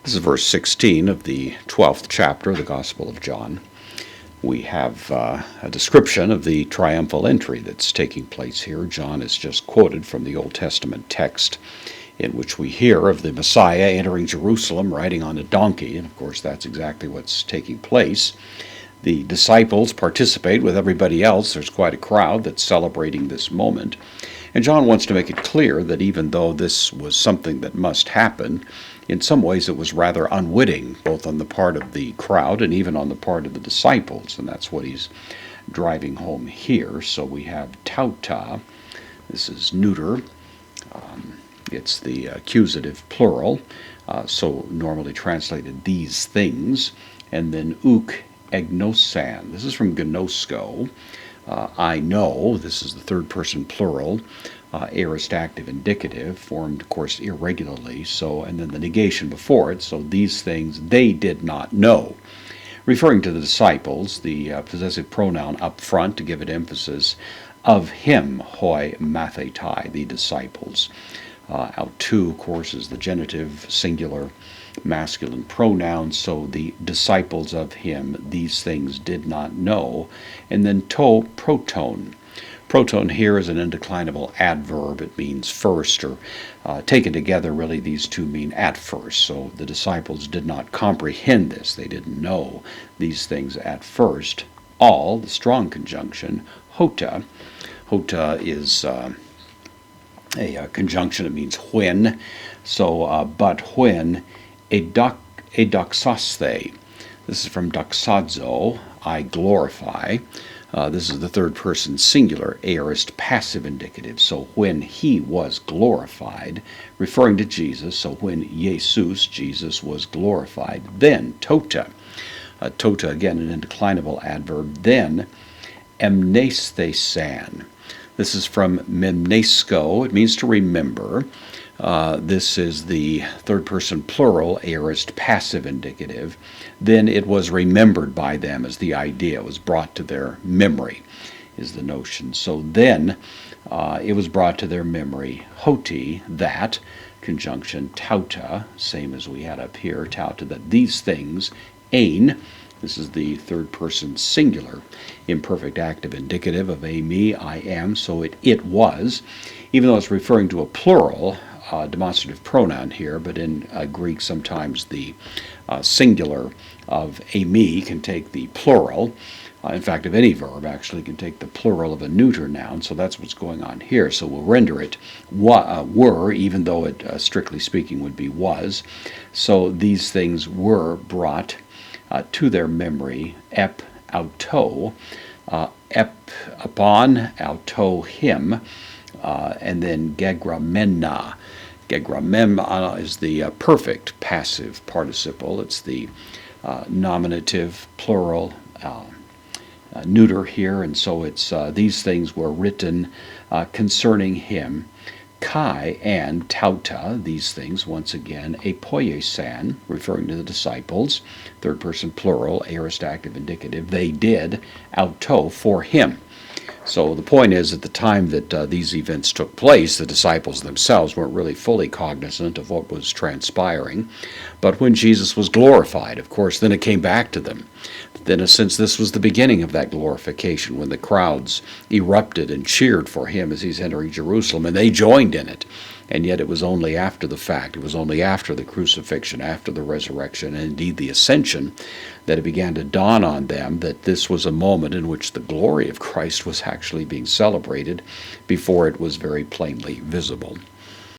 This is verse 16 of the 12th chapter of the Gospel of John. We have a description of the triumphal entry that's taking place here. John is just quoted from the Old Testament text in which we hear of the Messiah entering Jerusalem riding on a donkey, and of course that's exactly what's taking place. The disciples participate with everybody else. There's quite a crowd that's celebrating this moment. And John wants to make it clear that even though this was something that must happen, in some ways it was rather unwitting, both on the part of the crowd and even on the part of the disciples. And that's what he's driving home here. So we have tauta. This is neuter. It's the accusative plural. So normally translated these things. And then uk egnosan. This is from gnosko. I know, this is the third person plural, aorist active indicative, formed, of course, irregularly, and then the negation before it, so these things they did not know. Referring to the disciples, the possessive pronoun up front to give it emphasis, of him, hoi mathetai, the disciples. Autou, of course, is the genitive, singular, masculine pronoun, so the disciples of him, these things did not know. And then to proton. Proton here is an indeclinable adverb. It means first, or taken together, really, these two mean at first. So the disciples did not comprehend this. They didn't know these things at first. All, the strong conjunction, hota. Hota is a conjunction. It means when. So, but when, edoxaste. This is from doxazo, I glorify. This is the third person singular, aorist passive indicative. So when he was glorified, referring to Jesus, so when Jesus was glorified, then tota. Tota, again, an indeclinable adverb. Then emnesthesan. This is from memnesko. It means to remember. This is the third person plural, aorist passive indicative. Then it was remembered by them as the idea. It was brought to their memory, is the notion. So then it was brought to their memory, hoti, that, conjunction, tauta, same as we had up here, tauta, that these things, ein, this is the third person singular, imperfect active indicative of me, I am, so it was, even though it's referring to a plural, demonstrative pronoun here, but in Greek sometimes the singular of me can take the plural. In fact, of any verb actually can take the plural of a neuter noun, so that's what's going on here. So we'll render it were, even though it strictly speaking would be was. So these things were brought to their memory, ep auto, ep upon, auto him, and then gegramena. Gegramena is the perfect passive participle. It's the nominative plural neuter here, and so it's these things were written concerning him. Kai and tauta, these things, once again, apoiesan, referring to the disciples, third person plural, aorist active indicative, they did, auto, for him. So the point is, at the time that these events took place, the disciples themselves weren't really fully cognizant of what was transpiring. But when Jesus was glorified, of course, then it came back to them. Then, since this was the beginning of that glorification, when the crowds erupted and cheered for him as he's entering Jerusalem, and they joined in it. And yet it was only after the fact, it was only after the crucifixion, after the resurrection, and indeed the ascension, that it began to dawn on them that this was a moment in which the glory of Christ was actually being celebrated before it was very plainly visible.